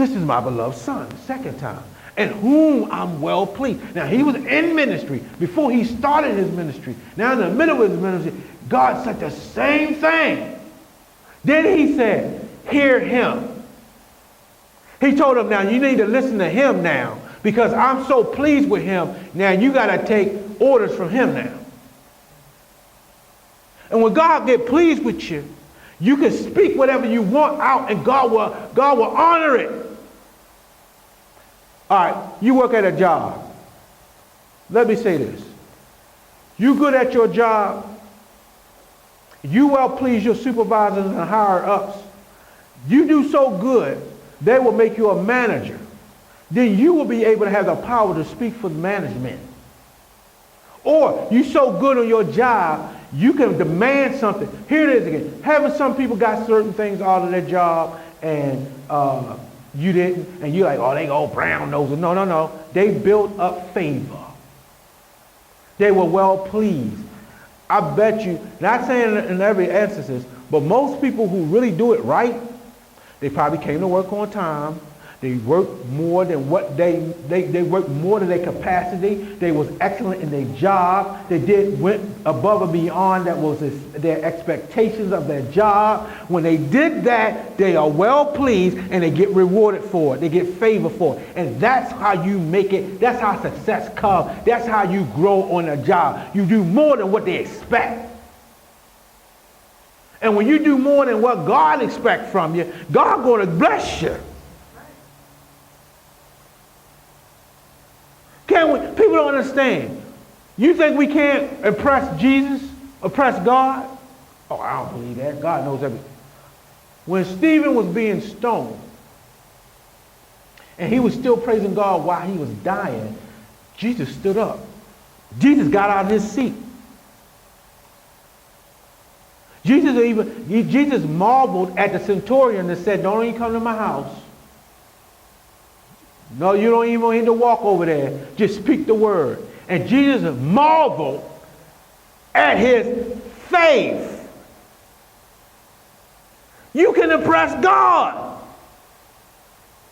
This is my beloved son, the second time, in whom I'm well pleased. Now, he was in ministry before he started his ministry. Now, in the middle of his ministry, God said the same thing. Then he said, hear him. He told him, now, you need to listen to him now, because I'm so pleased with him. Now, you got to take orders from him now. And when God get pleased with you, you can speak whatever you want out, and God will honor it. All right, you work at a job. Let me say this. You good at your job. You well please your supervisors and higher ups. You do so good, they will make you a manager. Then you will be able to have the power to speak for the management. Or you so good on your job, you can demand something. Here it is again. Having some people got certain things out of their job and you didn't, and you're like, oh, they go brown noses. No. They built up favor. They were well pleased. I bet you, not saying in every instance, but most people who really do it right, they probably came to work on time. They worked more than what they worked more than their capacity. They was excellent in their job. They went above and beyond that was their expectations of their job. When they did that, they are well pleased and they get rewarded for it. They get favor for it. And that's how you make it. That's how success comes. That's how you grow on a job. You do more than what they expect. And when you do more than what God expects from you, God going to bless you. People don't understand. You think we can't impress Jesus, impress God? Oh, I don't believe that. God knows everything. When Stephen was being stoned, and he was still praising God while he was dying, Jesus stood up. Jesus got out of his seat. Jesus marveled at the centurion that said, don't even come to my house. No, you don't even need to walk over there. Just speak the word. And Jesus marveled at his faith. You can impress God.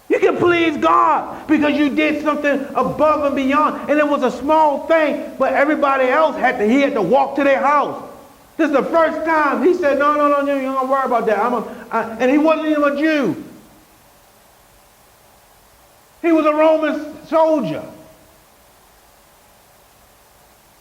You can please God because you did something above and beyond. And it was a small thing, but everybody else had to walk to their house. This is the first time he said, no, you don't worry about that. And he wasn't even a Jew. He was a Roman soldier.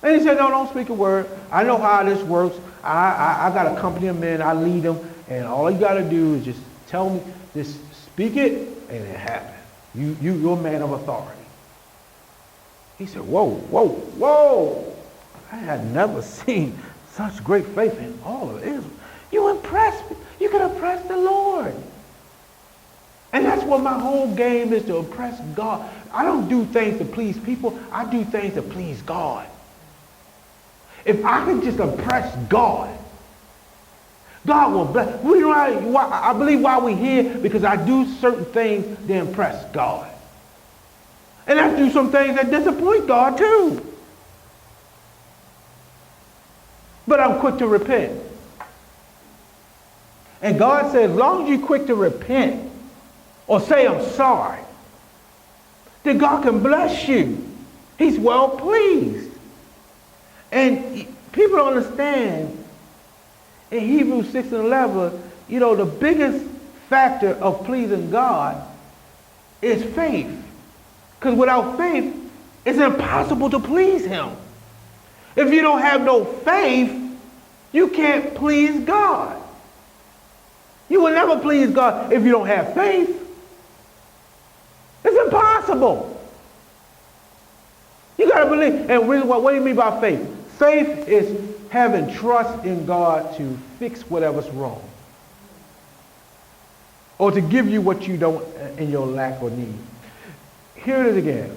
And he said, no, don't speak a word. I know how this works. I got a company of men. I lead them. And all you got to do is just tell me, just speak it, and it happened. You're a man of authority. He said, whoa. I had never seen such great faith in all of Israel. You can impress the Lord. And that's what my whole game is, to impress God. I don't do things to please people. I do things to please God. If I can just impress God, God will bless. I believe why we're here, because I do certain things to impress God. And I do some things that disappoint God too. But I'm quick to repent. And God says, as long as you're quick to repent, or say I'm sorry, then God can bless you. He's well pleased. And people don't understand, in Hebrews 6 and 11, the biggest factor of pleasing God is faith. Because without faith, it's impossible to please him. If you don't have no faith, you can't please God. You will never please God if you don't have faith. It's impossible. You got to believe. And what do you mean by faith? Faith is having trust in God to fix whatever's wrong, or to give you what you don't in your lack or need. Here it is again.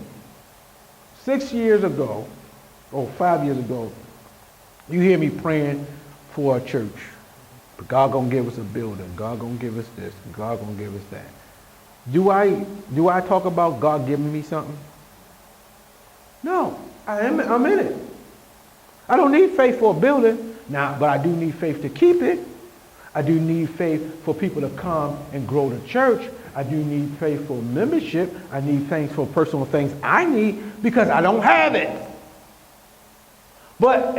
6 years ago, or 5 years ago, you hear me praying for a church. God gonna give us a building. God gonna give us this. God gonna give us that. Do I talk about God giving me something? No, I'm in it. I don't need faith for a building now, but I do need faith to keep it. I do need faith for people to come and grow the church. I do need faith for membership. I need things for personal things I need because I don't have it. But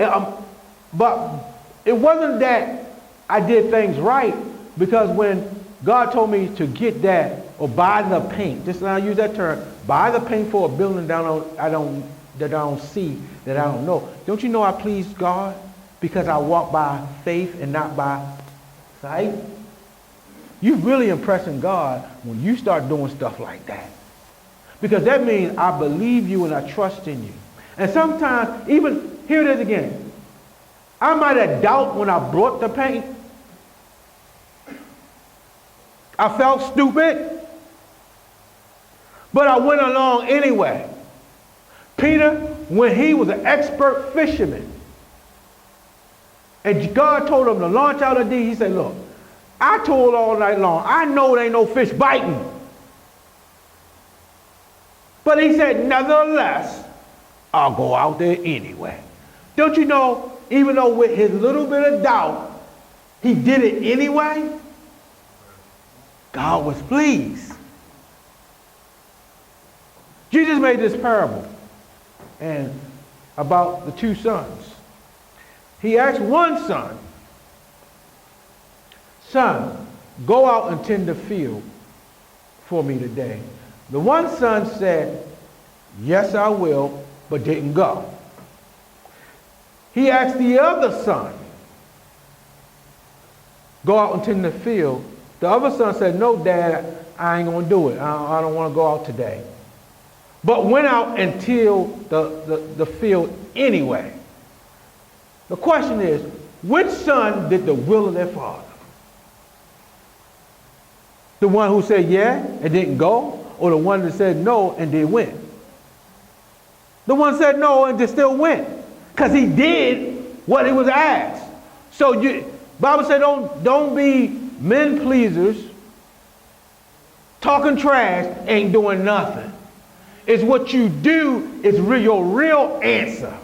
it wasn't that I did things right, because when God told me to get that or buy the paint, just now I use that term, buy the paint for a building that I don't see, that I don't know. Don't you know I pleased God because I walk by faith and not by sight? You're really impressing God when you start doing stuff like that. Because that means I believe you and I trust in you. And sometimes, even, here it is again, I might have doubt when I brought the paint. I felt stupid, but I went along anyway. Peter, when he was an expert fisherman, and God told him to launch out of the deep, he said, look, I told all night long, I know there ain't no fish biting. But he said, nevertheless, I'll go out there anyway. Don't you know, even though with his little bit of doubt, he did it anyway? God was pleased. Jesus made this parable and about the two sons. He asked one son, son, go out and tend the field for me today. The one son said, yes, I will, but didn't go. He asked the other son, go out and tend the field. The other son said, no, Dad, I ain't going to do it. I don't want to go out today. But went out and tilled the field anyway. The question is, which son did the will of their father? The one who said yeah and didn't go, or the one that said no and did went? The one said no and just still went, because he did what he was asked. So Bible said don't be men pleasers, talking trash, ain't doing nothing. It's what you do is your real answer.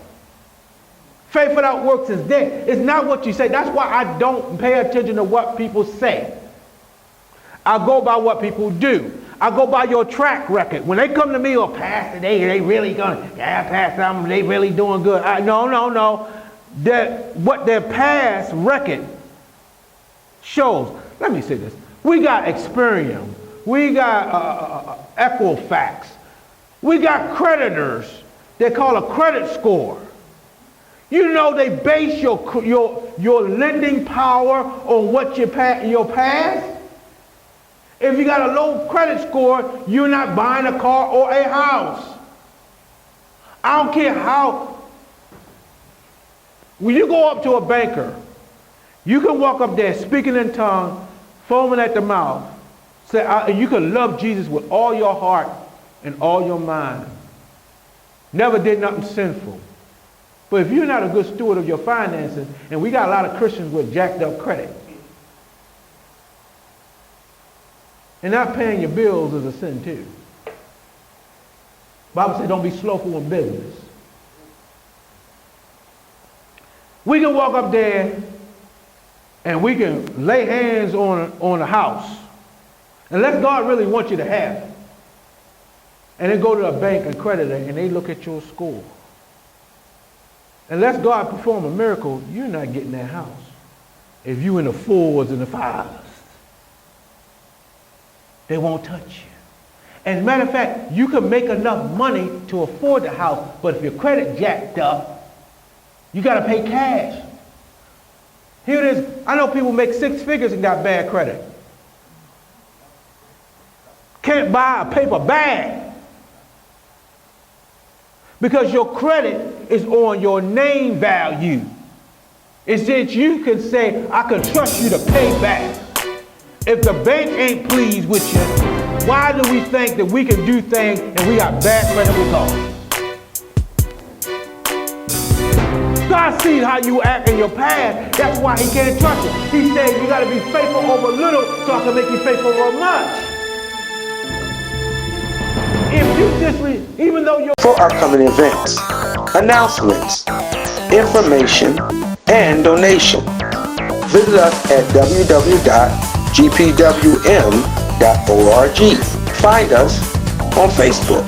Faith without works is dead. It's not what you say. That's why I don't pay attention to what people say. I go by what people do. I go by your track record. When they come to me, or Pastor, they really going, yeah, Pastor, they really doing good. No. What their past record shows. Let me say this. We got Experian. We got Equifax. We got creditors. They call a credit score. You know they base your lending power on what your past. If you got a low credit score, you're not buying a car or a house. I don't care how. When you go up to a banker, you can walk up there speaking in tongues, foaming at the mouth. Say, you can love Jesus with all your heart and all your mind. Never did nothing sinful. But if you're not a good steward of your finances, and we got a lot of Christians with jacked up credit, and not paying your bills is a sin too. Bible says don't be slothful in business. We can walk up there and we can lay hands on a house, unless God really wants you to have it. And then go to a bank and creditor and they look at your score. Unless God perform a miracle, you're not getting that house. If you in the 4s and the 5s, they won't touch you. As a matter of fact, you can make enough money to afford the house, but if your credit jacked up, you got to pay cash. Here it is. I know people make 6 figures and got bad credit. Can't buy a paper bag. Because your credit is on your name value. It's that you can say, I can trust you to pay back. If the bank ain't pleased with you, why do we think that we can do things and we got bad credit results? God sees how you act in your past. That's why he can't trust you. He said you got to be faithful over little so I can make you faithful over much. If you even though you're... For upcoming events, announcements, information, and donation, visit us at www.gpwm.org. Find us on Facebook.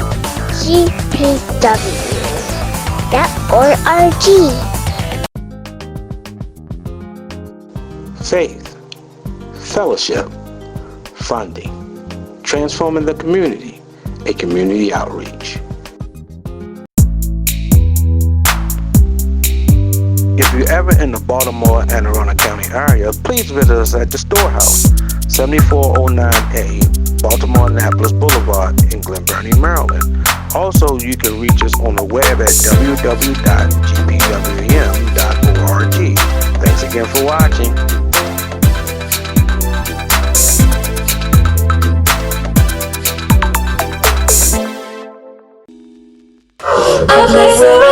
GPW.org. Faith, fellowship, funding, transforming the community, a community outreach. If you're ever in the Baltimore and Arundel County area, please visit us at the Storehouse, 7409A, Baltimore Annapolis Boulevard in Glen Burnie, Maryland. Also, you can reach us on the web at www.gpwm.org. Thanks again for watching. A place